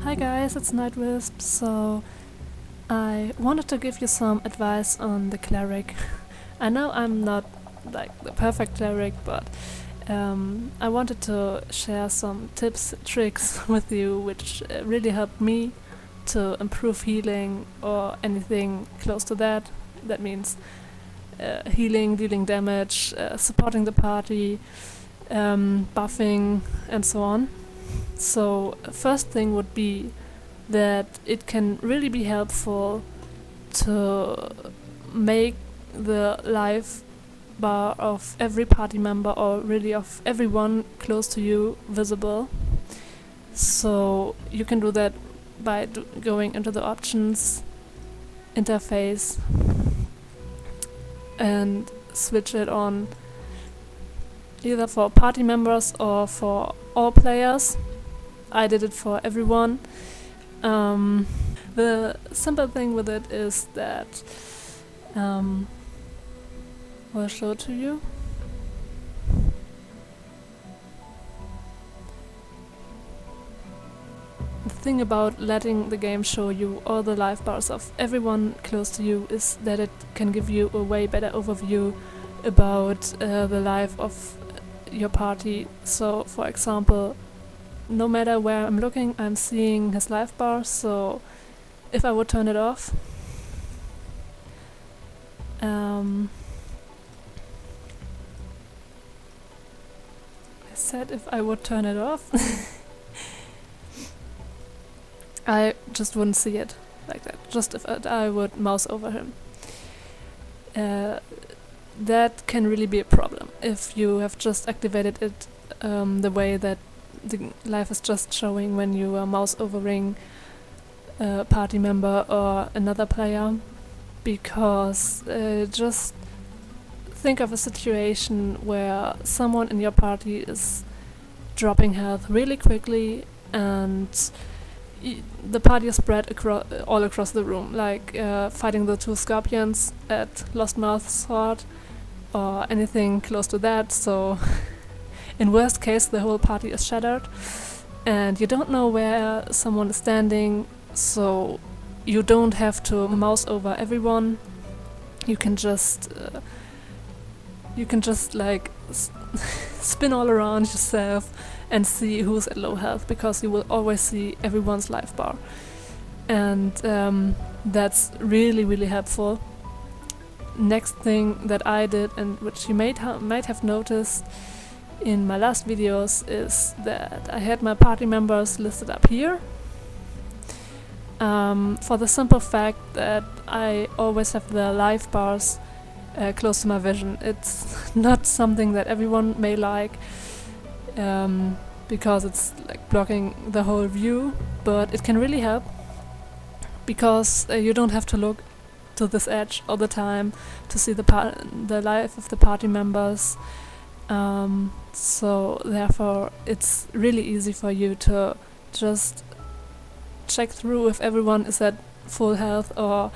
Hi guys, it's Nightwisp. So I wanted to give you some advice on the cleric. I know I'm not like the perfect cleric, but I wanted to share some tips, tricks with you which really helped me to improve healing or anything close to that. That means healing, dealing damage, supporting the party, buffing and so on. So first thing would be that it can really be helpful to make the life bar of every party member, or really of everyone close to you, visible. So you can do that by going into the options interface and switch it on either for party members or for all players. I did it for everyone. The simple thing with it is that I'll show it to you. The thing about letting the game show you all the life bars of everyone close to you is that it can give you a way better overview about the life of your party. So, for example, no matter where I'm looking, I'm seeing his life bar. So if I would turn it off, I said if I would turn it off, I just wouldn't see it like that. Just if I would mouse over him. That can really be a problem if you have just activated it the way that the life is just showing when you are mouse overing a party member or another player, because just think of a situation where someone in your party is dropping health really quickly and the party is spread all across the room, like fighting the two scorpions at Lost Mouth Sword or anything close to that. So in worst case, the whole party is shattered and you don't know where someone is standing, so you don't have to mouse over everyone. You can just like spin all around yourself and see who's at low health, because you will always see everyone's life bar. And that's really, really helpful. Next thing that I did, and which you might have noticed in my last videos, is that I had my party members listed up here, for the simple fact that I always have the life bars close to my vision. It's not something that everyone may like, because it's like blocking the whole view, but it can really help, because you don't have to look to this edge all the time to see the life of the party members. So therefore it's really easy for you to just check through if everyone is at full health or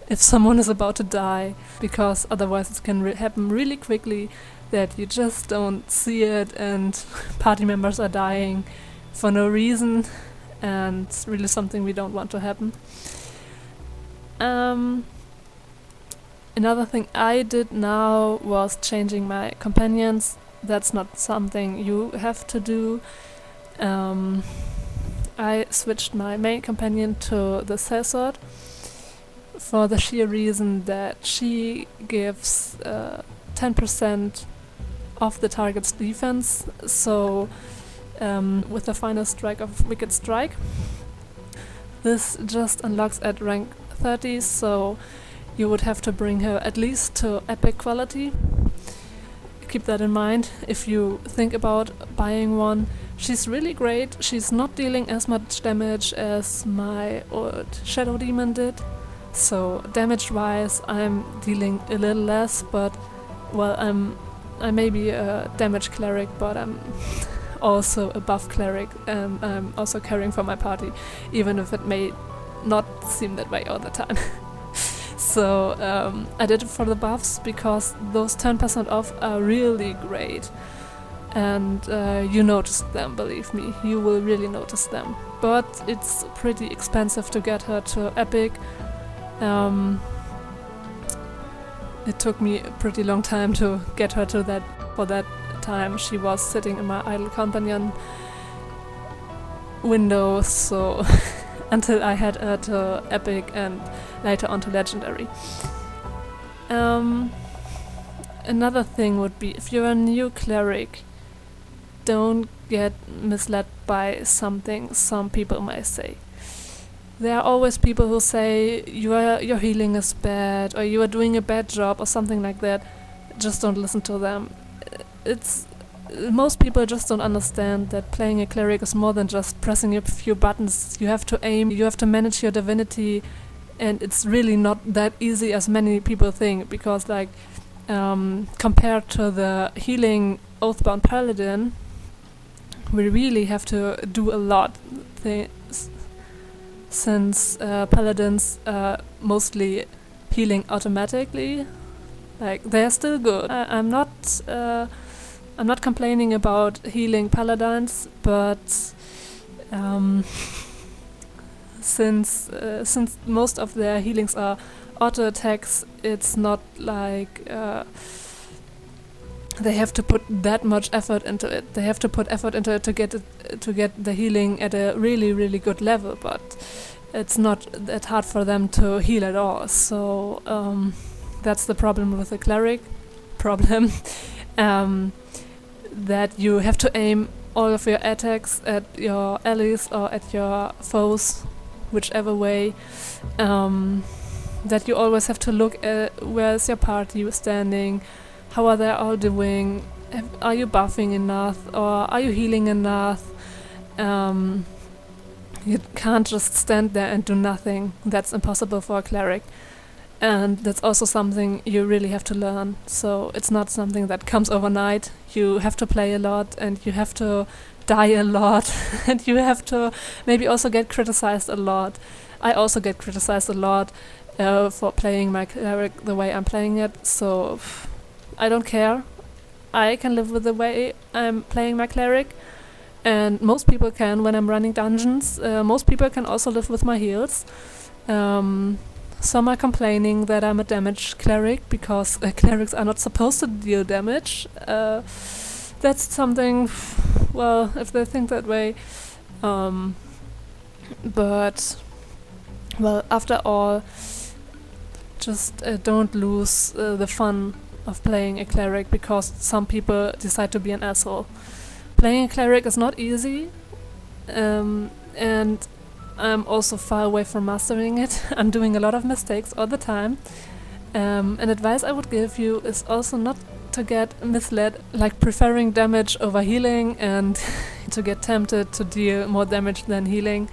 if someone is about to die, because otherwise it can happen really quickly that you just don't see it and party members are dying for no reason, and it's really something we don't want to happen. Another thing I did now was changing my companions. That's not something you have to do. I switched my main companion to the sellsword for the sheer reason that she gives 10% of the target's defense. So with the final strike of Wicked Strike, this just unlocks at rank 30, so you would have to bring her at least to epic quality. Keep that in mind if you think about buying one. She's really great. She's not dealing as much damage as my old Shadow Demon did, so damage wise I'm dealing a little less, but well, I may be a damage cleric, but I'm also a buff cleric, and I'm also caring for my party, even if it may not seem that way all the time. So I did it for the buffs, because those 10% off are really great. and you notice them, believe me, you will really notice them. But it's pretty expensive to get her to epic. It took me a pretty long time to get her to that. For that time she was sitting in my idle companion window, so until I had her to epic and later on to legendary. Another thing would be, if you're a new cleric, don't get misled by something some people might say. There are always people who say your healing is bad, or you are doing a bad job, or something like that. Just don't listen to them. Most people just don't understand that playing a cleric is more than just pressing a few buttons. You have to aim, you have to manage your divinity, and it's really not that easy as many people think, because compared to the healing Oathbound Paladin, we really have to do a lot, since Paladins are mostly healing automatically. They're still good. I'm not complaining about healing Paladins, but since most of their healings are auto attacks, it's not like they have to put that much effort into it. They have to put effort into it to get the healing at a really, really good level, but it's not that hard for them to heal at all. So that's the problem with the cleric problem. That you have to aim all of your attacks at your allies or at your foes, whichever way. That you always have to look at where is your party standing, how are they all doing, are you buffing enough, or are you healing enough? You can't just stand there and do nothing. That's impossible for a cleric. And that's also something you really have to learn. So it's not something that comes overnight. You have to play a lot, and you have to die a lot, and you have to maybe also get criticized a lot. I also get criticized a lot for playing my cleric the way I'm playing it, so I don't care. I can live with the way I'm playing my cleric, and most people can when I'm running dungeons. Most people can also live with my heals. Some are complaining that I'm a damage cleric because clerics are not supposed to deal damage. That's something, well, if they think that way. But, well, after all, just don't lose the fun of playing a cleric because some people decide to be an asshole. Playing a cleric is not easy, and I'm also far away from mastering it. I'm doing a lot of mistakes all the time. An advice I would give you is also not to get misled, like preferring damage over healing and to get tempted to deal more damage than healing.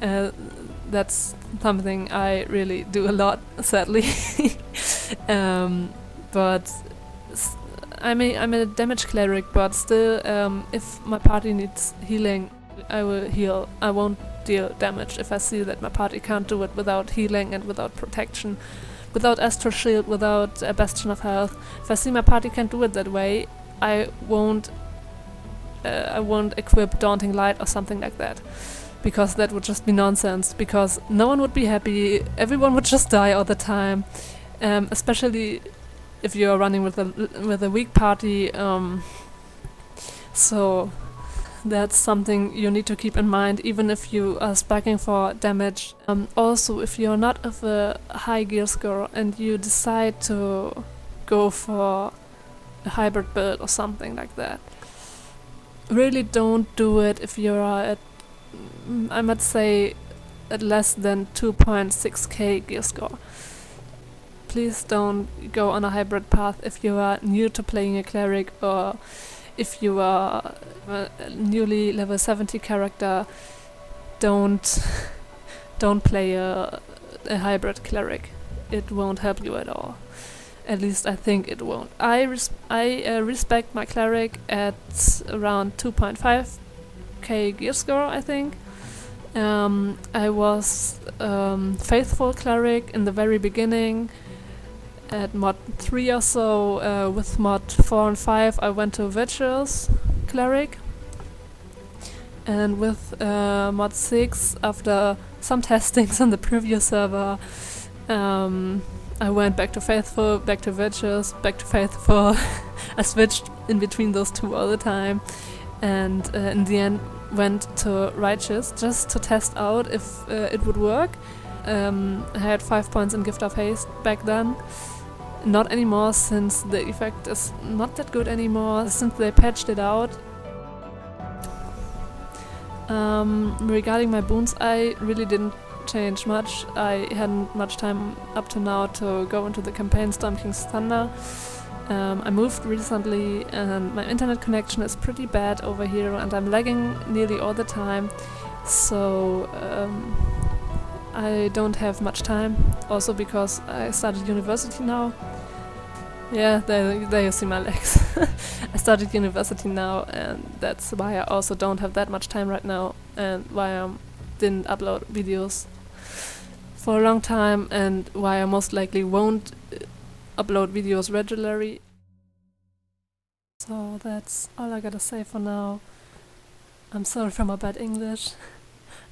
That's something I really do a lot, sadly. But I'm a damage cleric, but still, if my party needs healing, I will heal. I won't deal damage if I see that my party can't do it without healing and without protection, without Astral Shield, without a Bastion of Health. If I see my party can't do it that way, I won't equip Daunting Light or something like that, because that would just be nonsense, because no one would be happy, everyone would just die all the time, especially if you're running with a weak party. So that's something you need to keep in mind, even if you are speccing for damage. Also, if you're not of a high gear score and you decide to go for a hybrid build or something like that, really don't do it if you are at, I might say, at less than 2.6k gear score. Please don't go on a hybrid path if you are new to playing a cleric, or if you are a newly level 70 character. Don't play a hybrid cleric. It won't help you at all. At least I think it won't. I respect my cleric at around 2.5k gear score, I think. I was faithful cleric in the very beginning. At mod 3 or so, with mod 4 and 5 I went to Virtuous, cleric. And with mod 6, after some testings on the previous server, I went back to faithful, back to virtuous, back to faithful. I switched in between those two all the time, and in the end went to righteous just to test out if it would work. I had 5 points in Gift of Haste back then. Not anymore, since the effect is not that good anymore, since they patched it out. Regarding my boons, I really didn't change much. I hadn't much time up to now to go into the campaign Storm King's Thunder. I moved recently and my internet connection is pretty bad over here and I'm lagging nearly all the time, so I don't have much time, also because I started university now. Yeah, there you see my legs. I started university now, and that's why I also don't have that much time right now, and why I didn't upload videos for a long time, and why I most likely won't upload videos regularly. So that's all I gotta say for now. I'm sorry for my bad English.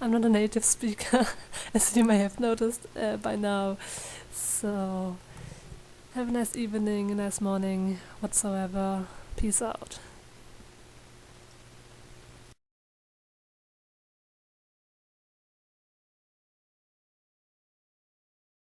I'm not a native speaker, as you may have noticed by now. So have a nice evening, a nice morning, whatsoever. Peace out.